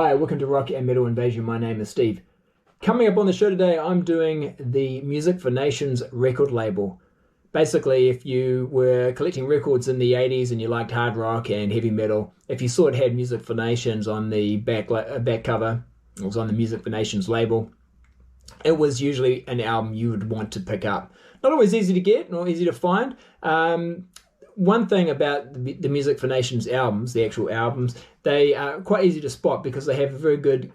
Hi, welcome to Rock and Metal Invasion. My name is Steve. Coming up on the show today, I'm doing the Music for Nations record label. Basically, if you were collecting records in the 80s and you liked hard rock and heavy metal, if you saw it had Music for Nations on the back cover, it was on the Music for Nations label, it was usually an album you would want to pick up. Not always easy to get, nor easy to find. One thing about the Music for Nations albums, the actual albums, they are quite easy to spot because they have a very good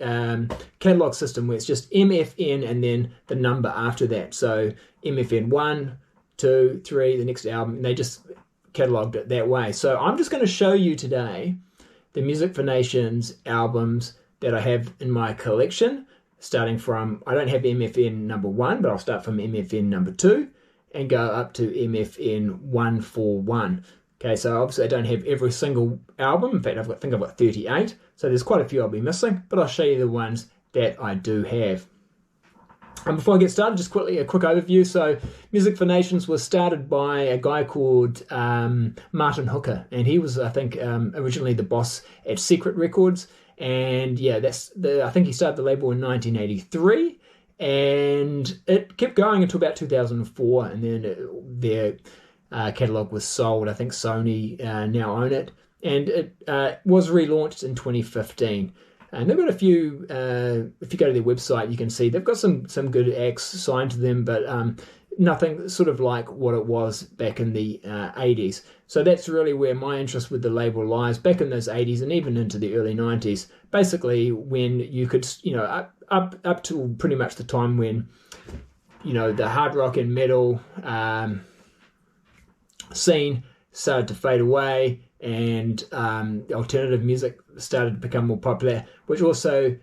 catalog system where it's just MFN and then the number after that. So MFN 1, 2, 3, the next album, and they just cataloged it that way. So I'm just going to show you today the Music for Nations albums that I have in my collection, starting from, I don't have MFN number 1, but I'll start from MFN number 2 and go up to MFN 141. Okay, so obviously I don't have every single album. In fact, I think I've got 38. So there's quite a few I'll be missing, but I'll show you the ones that I do have. And before I get started, just quickly a quick overview. So Music for Nations was started by a guy called Martin Hooker, and he was, I think, originally the boss at Secret Records. And yeah, I think he started the label in 1983. And it kept going until about 2004, and then their catalogue was sold. I think Sony now own it, and it was relaunched in 2015. And they've got a few, if you go to their website, you can see they've got some good acts signed to them, but nothing sort of like what it was back in the 80s. So that's really where my interest with the label lies, back in those 80s and even into the early 90s. Basically, when you could, up to pretty much the time when, the hard rock and metal scene started to fade away and alternative music started to become more popular, which also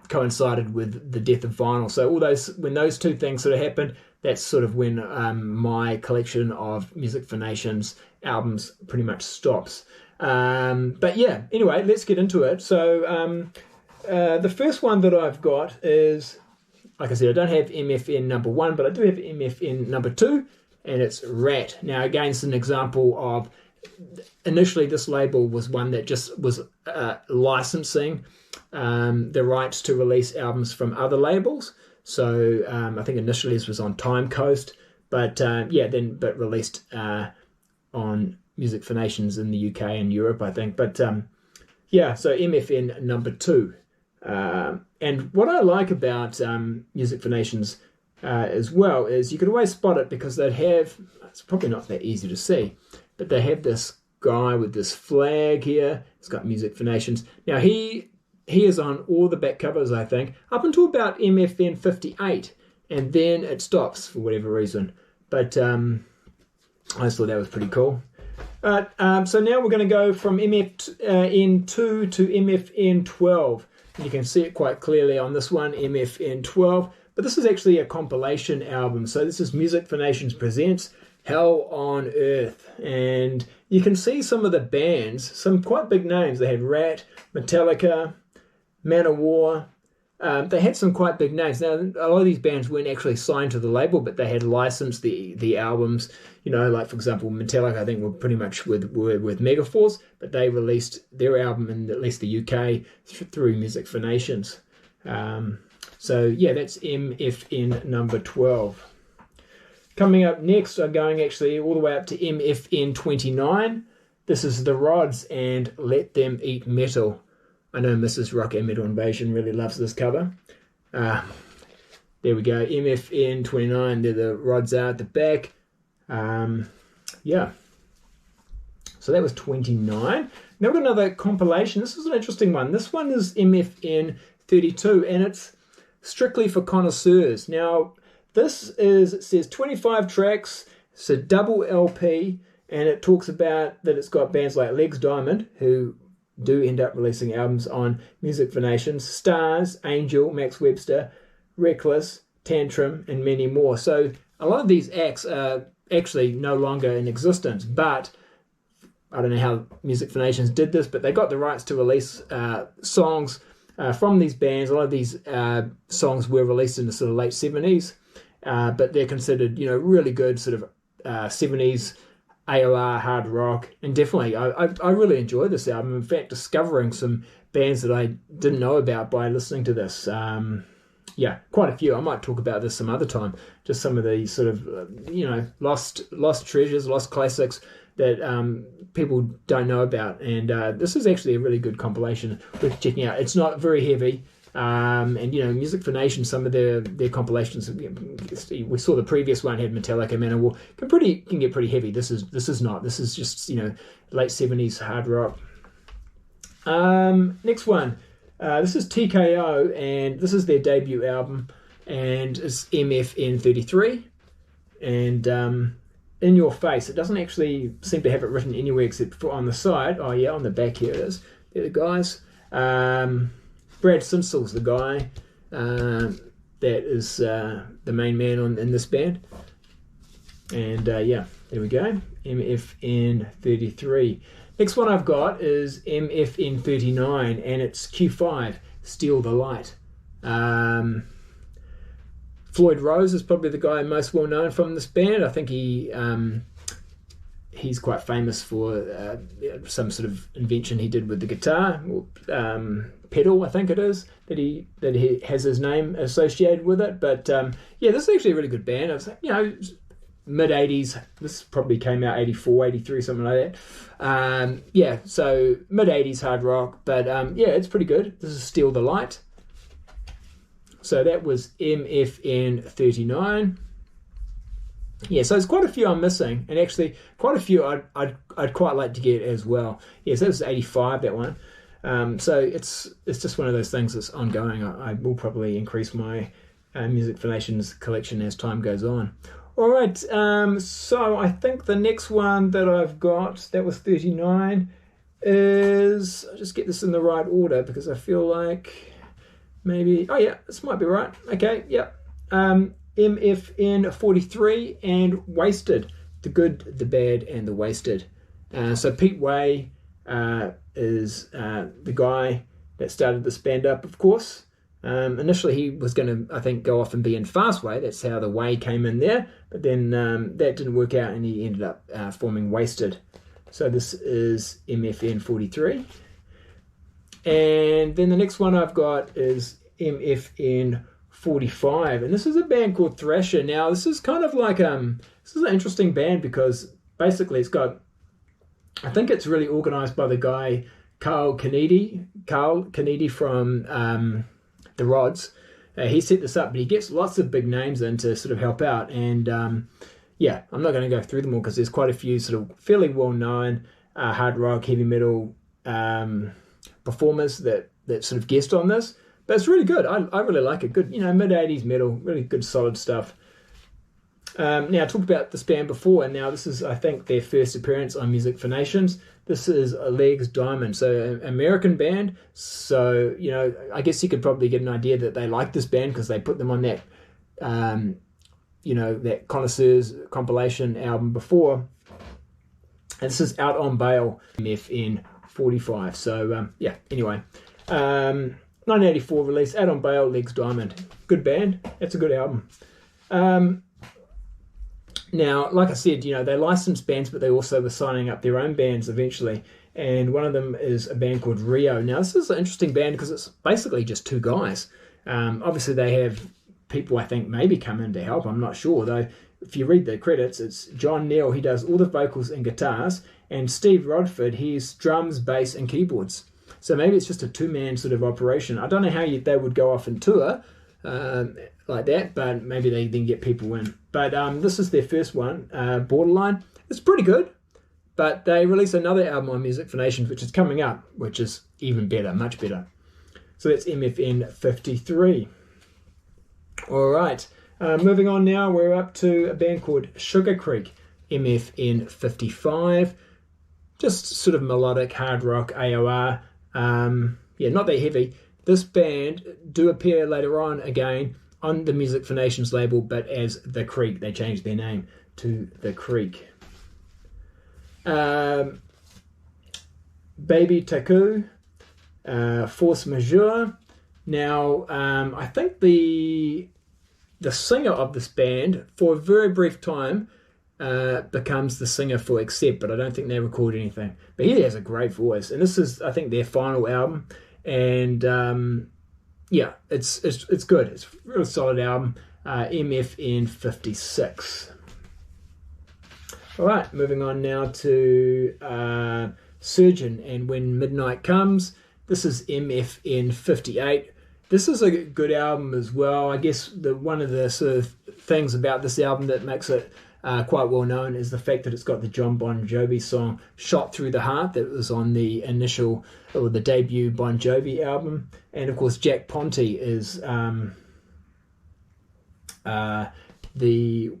coincided with the death of vinyl. So when those two things sort of happened, that's sort of when my collection of Music for Nations albums pretty much stops. But yeah, anyway, let's get into it. So the first one that I've got is, like I said, I don't have MFN number 1, but I do have MFN number 2, and it's Rat. Now, again, it's an example of, initially this label was one that just was licensing the rights to release albums from other labels. So I think initially this was on Time Coast, but released on Music for Nations in the UK and Europe, I think. But so MFN number 2. And what I like about Music for Nations as well is you could always spot it because they'd have, it's probably not that easy to see, but they have this guy with this flag here. It's got Music for Nations. Now he is on all the back covers, I think, up until about MFN 58, and then it stops for whatever reason. But I just thought that was pretty cool. So now we're going to go from MFN 2 to MFN 12. You can see it quite clearly on this one, MFN 12. But this is actually a compilation album. So this is Music for Nations Presents Hell on Earth. And you can see some of the bands, some quite big names. They had Rat, Metallica, Manowar. They had some quite big names. Now, a lot of these bands weren't actually signed to the label, but they had licensed the albums. Like, for example, Metallica, I think, were pretty much with Megaforce, but they released their album in at least the UK through Music for Nations. So, yeah, that's MFN number 12. Coming up next, I'm going actually all the way up to MFN 29. This is The Rods and Let Them Eat Metal. I know Mrs. Rock and Metal Invasion really loves this cover. There we go, MFN 29. There the Rods are at the back. So that was 29. Now we've got another compilation. This is an interesting one. This one is MFN 32, and it's strictly for connoisseurs. Now, it says 25 tracks. It's a double LP, and it talks about that it's got bands like Legs Diamond, who do end up releasing albums on Music for Nations, Stars, Angel, Max Webster, Reckless, Tantrum, and many more. So a lot of these acts are actually no longer in existence, but I don't know how Music for Nations did this, but they got the rights to release songs from these bands. A lot of these songs were released in the sort of late 70s, but they're considered, really good sort of 70s AOR hard rock, and definitely I really enjoy this album. In fact, discovering some bands that I didn't know about by listening to this. Yeah, quite a few. I might talk about this some other time. Just some of the sort of lost treasures, lost classics that people don't know about. And this is actually a really good compilation worth checking out. It's not very heavy. And Music for Nations, some of their compilations, we saw the previous one had Metallica, Manowar, can get pretty heavy. This is not. This is just late 70s hard rock. Next one. This is TKO, and this is their debut album, and it's MFN33. And In Your Face, it doesn't actually seem to have it written anywhere except for on the side. Oh yeah, on the back here it is. They're the guys. Brad Sinsel's the guy that is the main man in this band. And there we go, MFN33. Next one I've got is MFN39, and it's Q5, Steal the Light. Floyd Rose is probably the guy most well known from this band. I think he's quite famous for some sort of invention he did with the guitar, pedal, I think it is, that he has his name associated with it. But this is actually a really good band. I was mid-80s. This probably came out 84, 83, something like that. So mid-80s hard rock. But it's pretty good. This is Steal the Light. So that was MFN39. Yeah, so there's quite a few I'm missing, and actually quite a few I'd quite like to get as well. Yeah, so that was 85, that one. So it's just one of those things that's ongoing. I will probably increase my Music for Nations collection as time goes on. All right, so I think the next one that I've got, that was 39, is, I'll just get this in the right order because I feel like maybe, oh yeah, this might be right. Okay, yep. MFN43 and Wasted, the Good, the Bad, and the Wasted. So Pete Way is the guy that started this band up, of course. Initially he was going to, I think, go off and be in Fastway. That's how the Way came in there. But then that didn't work out, and he ended up forming Wasted. So this is MFN43. And then the next one I've got is MFN45, and this is a band called Thrasher. Now this is kind of like this is an interesting band because basically it's got, I think it's really organized by the guy Carl Kennedy from the Rods. He set this up, but he gets lots of big names in to sort of help out. And I'm not going to go through them all because there's quite a few sort of fairly well known hard rock, heavy metal performers that sort of guest on this. But it's really good. I really like it. Good, mid-80s metal, really good, solid stuff. Now, I talked about this band before, and now this is, I think, their first appearance on Music for Nations. This is Legs Diamond, so an American band. So, I guess you could probably get an idea that they like this band because they put them on that, that Connoisseurs compilation album before. And this is Out on Bail, MFN45. So, anyway. 1984 release, Out on Bail, Legs Diamond. Good band. That's a good album. Now, like I said, they licensed bands, but they also were signing up their own bands eventually. And one of them is a band called Rio. Now, this is an interesting band because it's basically just two guys. Obviously, they have people, I think, maybe come in to help. I'm not sure, though. If you read the credits, it's John Neal. He does all the vocals and guitars. And Steve Rodford, he's drums, bass, and keyboards. So maybe it's just a two-man sort of operation. I don't know how they would go off and tour like that, but maybe they then get people in. But this is their first one, Borderline. It's pretty good, but they release another album on Music for Nations, which is coming up, which is even better, much better. So that's MFN53. All right, moving on now, we're up to a band called Sugar Creek, MFN55. Just sort of melodic, hard rock, AOR. Not that heavy. This band do appear later on again on the Music for Nations label, but as The Creek. They changed their name to The Creek. Baby Taku, Force Majeure. Now, I think the singer of this band, for a very brief time, becomes the singer for Accept, but I don't think they record anything. But he has a great voice, and this is, I think, their final album. and yeah, it's good. It's a real solid album. MFN 56. All right, moving on now to Surgeon and When Midnight Comes. This is MFN 58. This is a good album as well. I guess one of the sort of things about this album that makes it quite well known is the fact that it's got the John Bon Jovi song "Shot Through the Heart" that was on the initial or the debut Bon Jovi album, and of course Jack Ponti is not the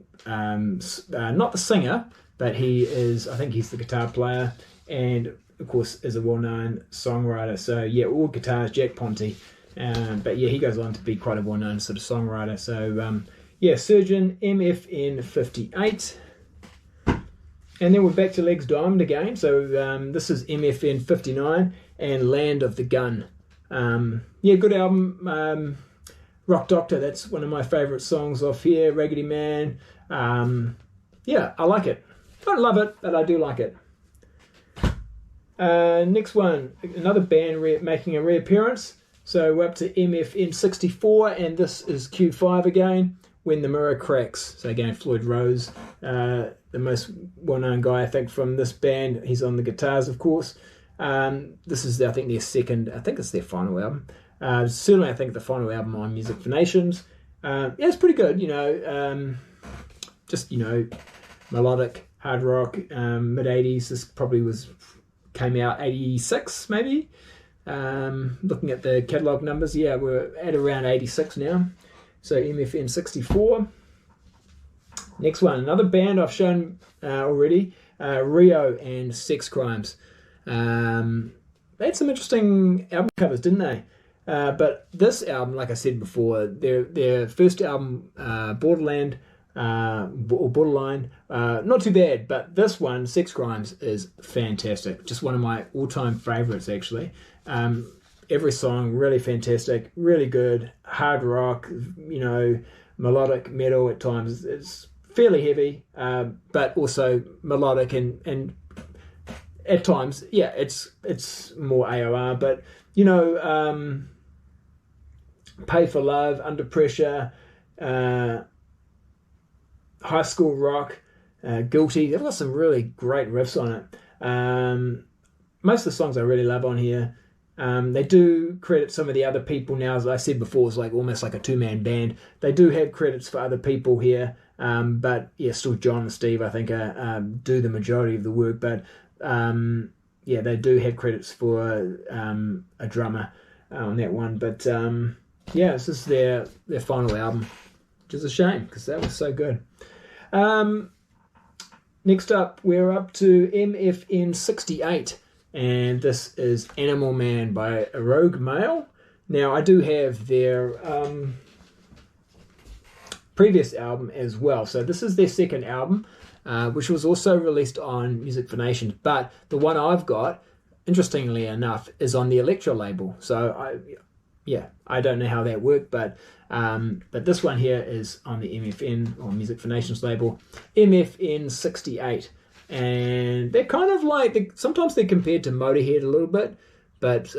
singer, but he is. I think he's the guitar player, and of course is a well-known songwriter. So yeah, all guitars, Jack Ponti. But yeah, he goes on to be quite a well-known sort of songwriter. So yeah, Surgeon, MFN 58. And then we're back to Legs Diamond again. So this is MFN 59 and Land of the Gun. Yeah, good album. Rock Doctor, that's one of my favourite songs off here. Raggedy Man. Yeah, I like it. Don't love it, but I do like it. Next one, another band making a reappearance. So we're up to MFN 64, and this is Q5 again, When the Mirror Cracks. So again, Floyd Rose, the most well-known guy, I think, from this band. He's on the guitars, of course. This is, I think, their second, I think it's their final album. Certainly, I think the final album on Music for Nations. Yeah, it's pretty good, just, melodic, hard rock, mid-80s. This probably came out 86, maybe. Looking at the catalogue numbers, yeah, we're at around 86 now. So MFN 64. Next one, another band I've shown already, Rio and Sex Crimes. They had some interesting album covers, didn't they? But this album, like I said before, their first album, Borderline, not too bad, but this one, Sex Crimes, is fantastic. Just one of my all-time favorites, actually. Every song really fantastic, really good, hard rock, melodic metal at times. It's fairly heavy, but also melodic and at times, yeah, it's more AOR, but Pay for Love, Under Pressure, High School Rock, Guilty. They've got some really great riffs on it. Most of the songs I really love on here. They do credit some of the other people now, as I said before, it's like almost like a two-man band. They do have credits for other people here, but yeah, still John and Steve, I think, do the majority of the work. But yeah, they do have credits for a drummer on that one. But yeah, this is their final album, which is a shame because that was so good. Next up, we're up to MFN 68. And this is Animal Man by Rogue Male. Now, I do have their previous album as well. So this is their second album, which was also released on Music for Nations. But the one I've got, interestingly enough, is on the Elektra label. So, I don't know how that worked, but this one here is on the MFN, or Music for Nations label, MFN 68. And they're kind of like, sometimes they're compared to Motorhead a little bit, but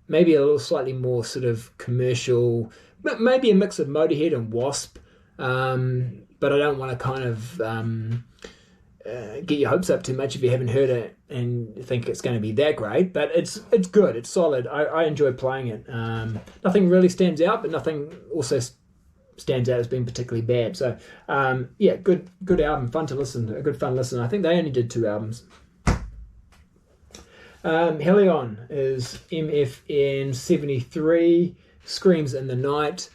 maybe a little slightly more sort of commercial, maybe a mix of Motorhead and Wasp. But I don't want to kind of get your hopes up too much if you haven't heard it and think it's going to be that great. But it's good, it's solid. I enjoy playing it. Nothing really stands out, but nothing also stands out as being particularly bad. So yeah, good album, fun to listen, a good fun listen. I think they only did 2 albums. Helion is MFN 73, Screams in the Night,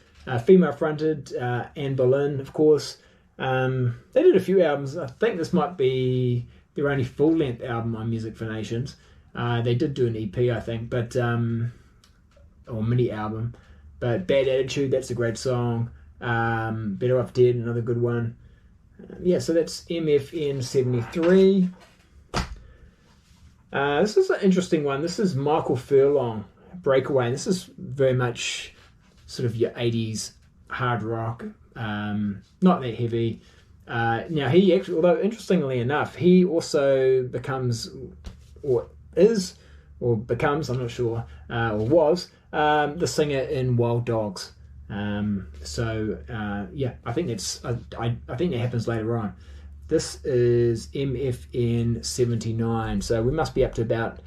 female fronted, Anne Boleyn, of course. They did a few albums. I think this might be their only full length album on Music for Nations. They did do an EP, I think, but or mini album. But Bad Attitude, that's a great song. Better Off Dead, another good one. Yeah, so that's MFN 73. This is an interesting one. This is Michael Furlong, Breakaway. This is very much sort of your 80s hard rock, not that heavy. Now he actually, although interestingly enough, he also becomes, or is or becomes, I'm not sure, or was, the singer in Wild Dogs. Yeah, I think I think that happens later on. This is MFN 79, so we must be up to about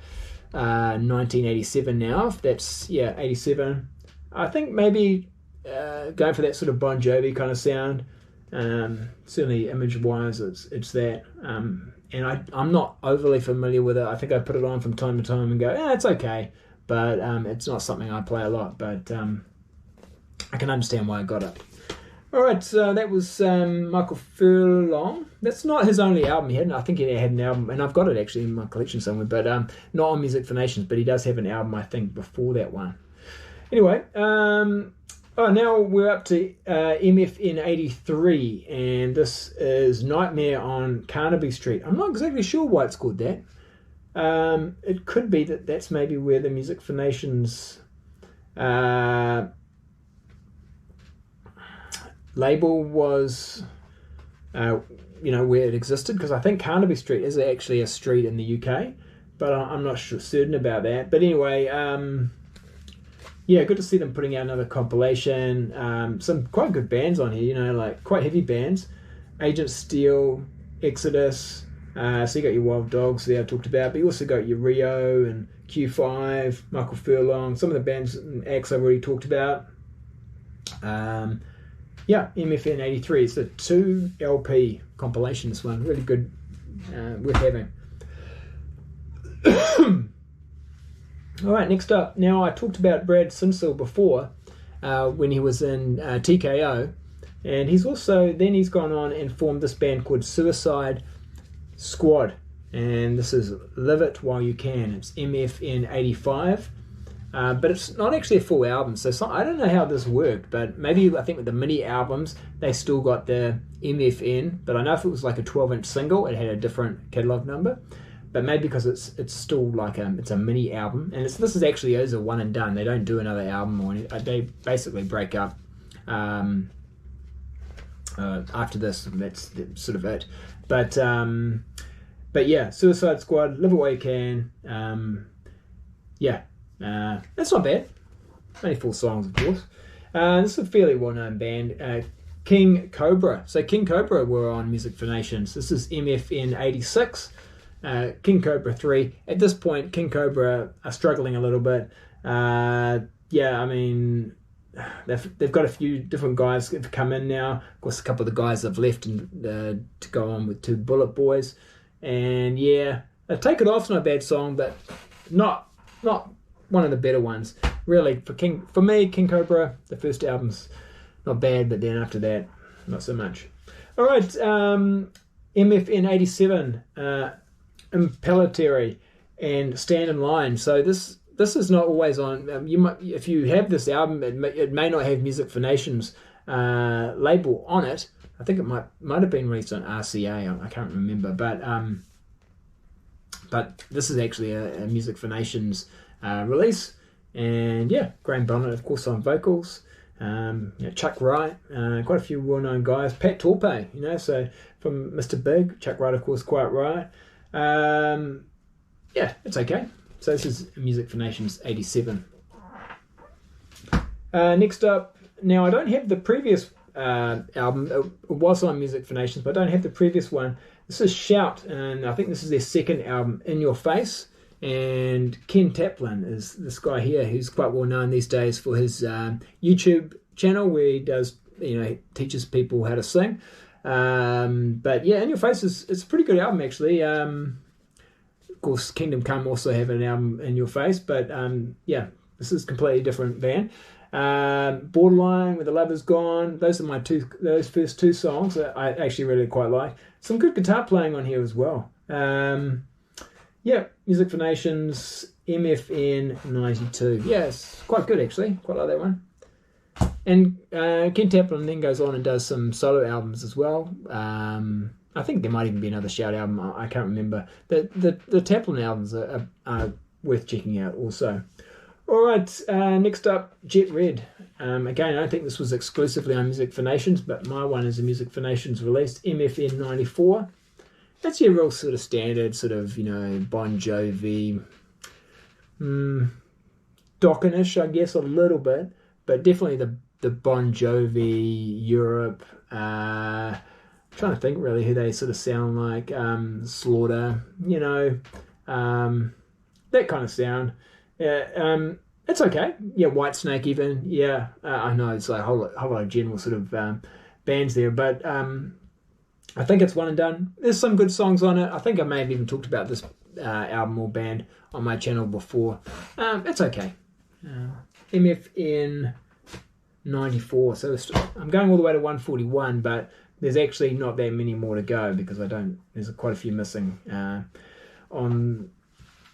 1987 now. If that's 87. I think maybe going for that sort of Bon Jovi kind of sound. Certainly image-wise, it's that. And I'm not overly familiar with it. I think I put it on from time to time and go, it's okay, but it's not something I play a lot. But I can understand why I got it. All right, so that was Michael Furlong. That's not his only album. I think he had an album, and I've got it actually in my collection somewhere, but not on Music for Nations. But he does have an album, I think, before that one. Anyway, now we're up to MFN 83, and this is Nightmare on Carnaby Street. I'm not exactly sure why it's called that. It could be that's maybe where the Music for Nations label was, where it existed, because I think Carnaby Street is actually a street in the UK, but I'm not certain about that. But anyway, good to see them putting out another compilation. Some quite good bands on here, like quite heavy bands. Agent Steel, Exodus, so you got your Wild Dogs there I talked about, but you also got your Rio and Q5, Michael Furlong, some of the bands and acts I've already talked about. MFN 83. It's a 2 LP compilation, this one. Really good, worth having. All right, next up. Now, I talked about Brad Simsel before when he was in TKO. And he's gone on and formed this band called Suicide Squad. And this is Live It While You Can. It's MFN 85. But it's not actually a full album, so I don't know how this worked, but maybe I think with the mini albums, they still got the MFN, but I know if it was like a 12-inch single, it had a different catalogue number, but maybe because it's still like it's a mini album, and this is actually is a one and done. They don't do another album, or they basically break up after this, and that's sort of it. But yeah, Suicide Squad, Live It While You Can, that's not bad. Only 4 songs, of course. This is a fairly well-known band, King Cobra. So King Cobra were on Music for Nations. This is MFN 86, King Cobra 3. At this point, King Cobra are struggling a little bit. They've got a few different guys that have come in now. Of course, a couple of the guys have left to go on with 2 Bullet Boys. And Take It Off's not a bad song, but not one of the better ones, really. For me, King Cobra, the first album's not bad, but then after that, not so much. All right, MFN 87, Impellitteri and Stand in Line. So this is not always on. You might, if you have this album, it may not have Music for Nations label on it. I think it might have been released on RCA. I can't remember, but this is actually a Music for Nations release, and Graham Bonnet, of course, on vocals. Chuck Wright, quite a few well-known guys. Pat Torpey, so from Mr. Big. Chuck Wright, of course, quite right. It's okay. So this is Music for Nations 87. Next up, now I don't have the previous album. It was on Music for Nations, but I don't have the previous one. This is Shout, and I think this is their second album, In Your Face. And Ken Taplin is this guy here who's quite well known these days for his YouTube channel where he does, teaches people how to sing. But In Your Face it's a pretty good album actually. Of course, Kingdom Come also have an album, In Your Face, but this is a completely different band. Borderline, Where the Love Is Gone. Those are those first 2 songs that I actually really quite like. Some good guitar playing on here as well. Music for Nations, MFN 92. It's quite good actually. Quite like that one. And Ken Taplin then goes on and does some solo albums as well. I think there might even be another Shout album. I can't remember. The Taplin albums are worth checking out also. All right, next up, Jet Red. Again, I don't think this was exclusively on Music for Nations, but my one is a Music for Nations released, MFN 94. That's your real sort of standard, Bon Jovi, Dokkenish, I guess, a little bit, but definitely the Bon Jovi Europe. Trying to think really who they sort of sound like. Slaughter, that kind of sound. Yeah, it's okay. Yeah, Whitesnake even. Yeah, I know it's like a whole lot of general sort of bands there, but I think it's one and done. There's some good songs on it. I think I may have even talked about this album or band on my channel before. It's okay. MFN 94. So I'm going all the way to 141, but there's actually not that many more to go because there's quite a few missing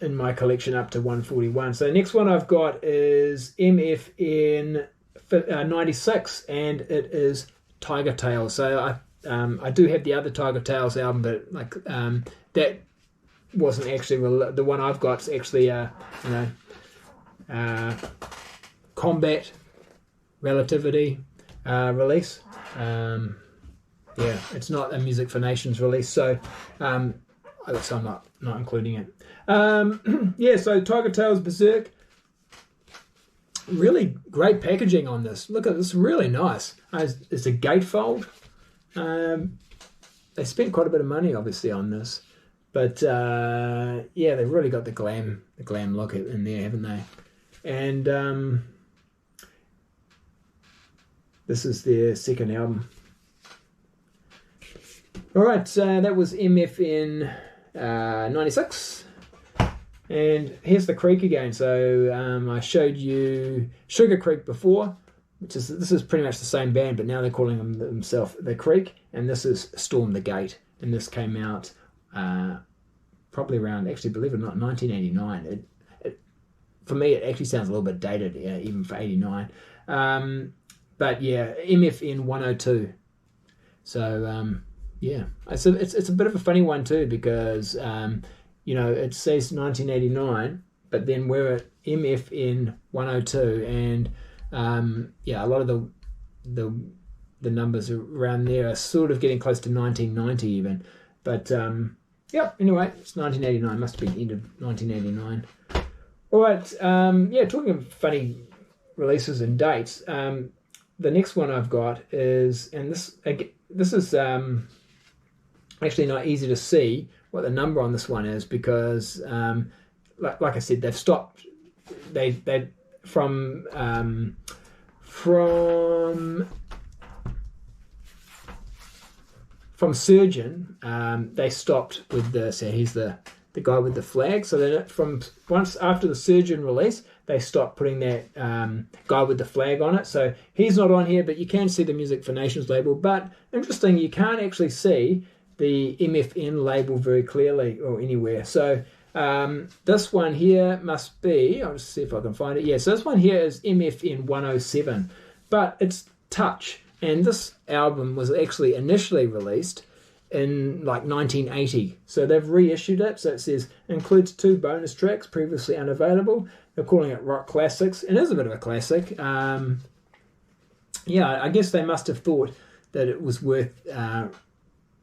in my collection up to 141. So the next one I've got is MFN 96, and it is Tiger Tales. So I do have the other Tiger Tales album, but that wasn't actually the one I've got. Is actually Combat Relativity release. It's not a Music for Nations release, so I'm not including it. So Tiger Tales Berserk. Really great packaging on this. Look at this, really nice. It's a gatefold. They spent quite a bit of money, obviously, on this, but they've really got the glam look in there, haven't they? And this is their second album. All right, that was MFN 96. And here's the Creek again. So I showed you Sugar Creek before, this is pretty much the same band, but now they're calling themselves The Creek, and this is Storm the Gate. And this came out probably around, actually, believe it or not, 1989. For me, it actually sounds a little bit dated, even for 89. But yeah, MFN 102. So it's a bit of a funny one too, because it says 1989, but then we're at MFN 102, and a lot of the numbers around there are sort of getting close to 1990 even. But anyway, it's 1989. Must have been end of 1989. All right. Talking of funny releases and dates, the next one I've got is, and this is actually not easy to see what the number on this one is, because like I said, they've stopped. They from Surgeon, they stopped with the. So he's the guy with the flag. So then once after the Surgeon release, they stopped putting that guy with the flag on it. So he's not on here, but you can see the Music for Nations label. But interesting, you can't actually see the MFN label very clearly or anywhere. So this one here must be, I'll just see if I can find it. Yeah, so this one here is MFN 107, but it's Touch. And this album was actually initially released in like 1980. So they've reissued it. So it says, includes 2 bonus tracks previously unavailable. They're calling it Rock Classics. It is a bit of a classic. I guess they must have thought that it was worth,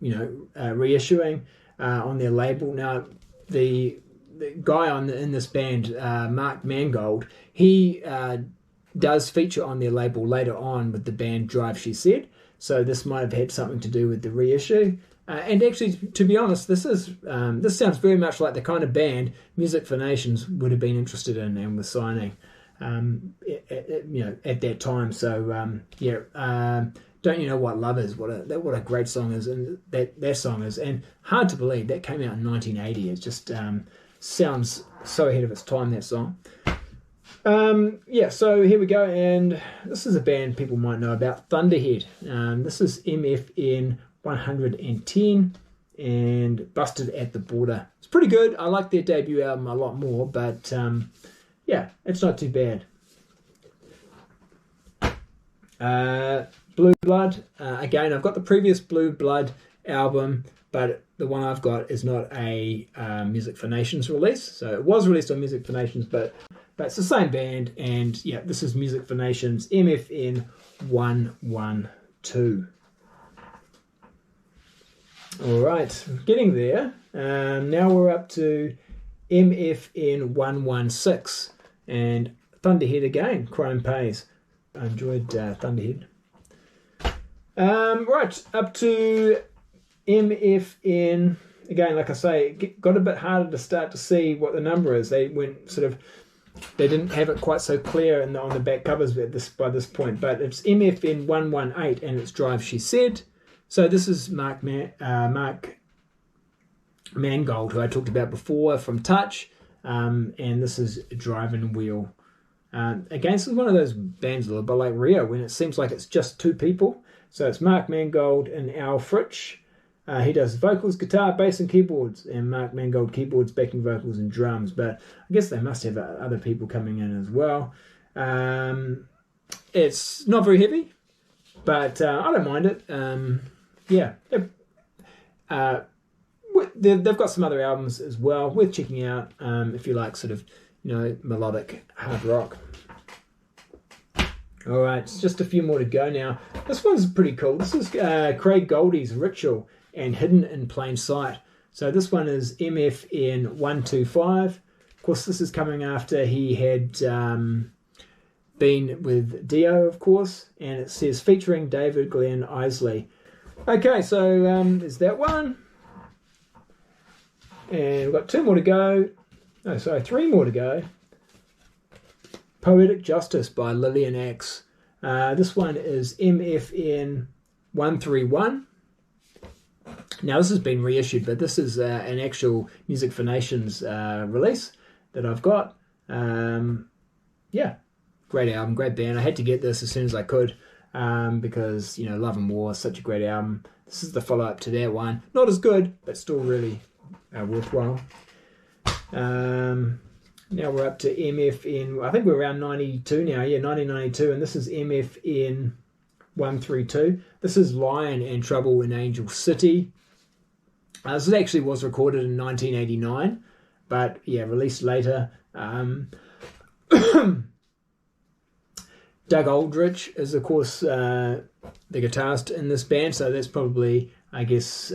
reissuing on their label. Now, the guy in this band, Mark Mangold, he does feature on their label later on with the band Drive She Said. So this might have had something to do with the reissue. And actually, to be honest, this sounds very much like the kind of band Music for Nations would have been interested in and was signing, at that time. So Don't You Know What Love Is? What a great song is, and that song is, and hard to believe that came out in 1980. It just sounds so ahead of its time, that song. So here we go, and this is a band people might know about, Thunderhead. This is MFN 110 and Busted at the Border. It's pretty good. I like their debut album a lot more, but it's not too bad. Blue Blood, again, I've got the previous Blue Blood album, but the one I've got is not a Music for Nations release. So it was released on Music for Nations, but it's the same band, and this is Music for Nations, MFN 112. All right, getting there. Now we're up to MFN116, and Thunderhead again, Chrome Pays. I enjoyed Thunderhead. Right, up to MFN. Again, like I say, it got a bit harder to start to see what the number is. They didn't have it quite so clear on the back covers by this point, but it's MFN 118 and it's Drive She Said. So this is Mark Mangold, who I talked about before from Touch, and this is Driving Wheel. Again, this is one of those bands a little bit like Rio, when it seems like it's just two people. So it's Mark Mangold and Al Fritsch. He does vocals, guitar, bass, and keyboards, and Mark Mangold keyboards, backing vocals, and drums. But I guess they must have other people coming in as well. It's not very heavy, but I don't mind it. Yeah, they've got some other albums as well worth checking out if you like sort of melodic hard rock. All right, it's just a few more to go now. This one's pretty cool. This is Craig Goldie's Ritual and Hidden in Plain Sight. So this one is MFN 125. Of course, this is coming after he had been with Dio, of course, and it says featuring David Glenn Isley. Okay, so there's that one. And we've got two more to go. Oh, sorry, three more to go. Poetic Justice by Lillian Axe. This one is MFN 131. Now, this has been reissued, but this is an actual Music for Nations release that I've got. Yeah, great album, great band. I had to get this as soon as I could because, Love and War is such a great album. This is the follow-up to that one. Not as good, but still really worthwhile. Now we're up to MFN, I think we're around 92 now, 1992, and this is MFN 132. This is Lion and Trouble in Angel City. This actually was recorded in 1989, but released later. Doug Aldrich is, of course, the guitarist in this band, so that's probably, I guess,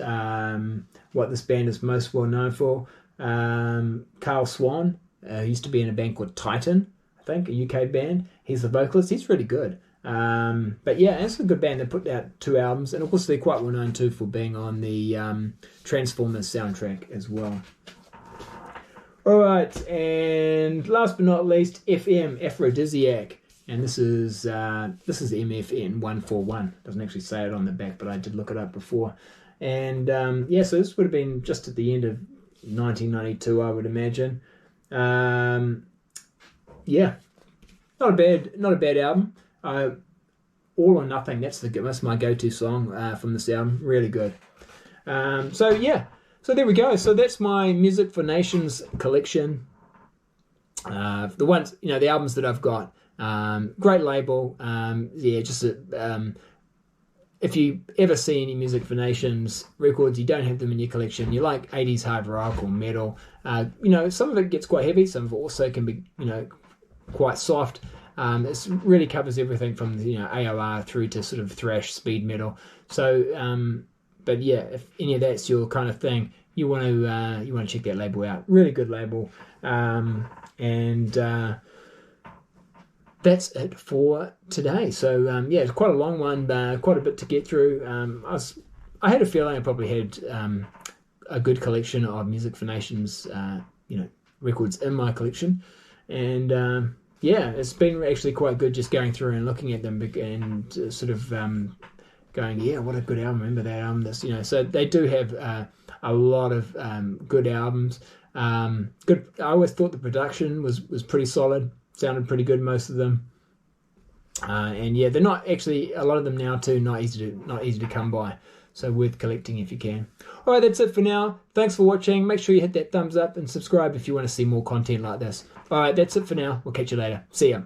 what this band is most well known for. Carl Swan used to be in a band called Titan, I think, a UK band. He's the vocalist. He's really good. But yeah, it's a good band. They put out 2 albums, and of course they're quite well known too for being on the Transformers soundtrack as well. All right, and last but not least, FM, Aphrodisiac, and this is MFN 141. Doesn't actually say it on the back, but I did look it up before. And so this would have been just at the end of 1992, I would imagine. Not a bad album. All or Nothing, that's my go-to song from this album. Really good. So there we go. So that's my Music for Nations collection. The ones, the albums that I've got. Great label. If you ever see any Music for Nations records, you don't have them in your collection, you like 80s hard rock or metal, some of it gets quite heavy, some of it also can be, quite soft. It really covers everything from, AOR through to sort of thrash, speed metal. So, but yeah, if any of that's your kind of thing, you want to check that label out. Really good label. That's it for today. So it's quite a long one, quite a bit to get through. I had a feeling I probably had a good collection of Music for Nations, records in my collection, and it's been actually quite good just going through and looking at them and sort of going, what a good album! Remember that album? So they do have a lot of good albums. Good. I always thought the production was pretty solid. Sounded pretty good, most of them. They're not actually, a lot of them now too, not easy to come by. So worth collecting if you can. All right, that's it for now. Thanks for watching. Make sure you hit that thumbs up and subscribe if you want to see more content like this. All right, that's it for now. We'll catch you later. See ya.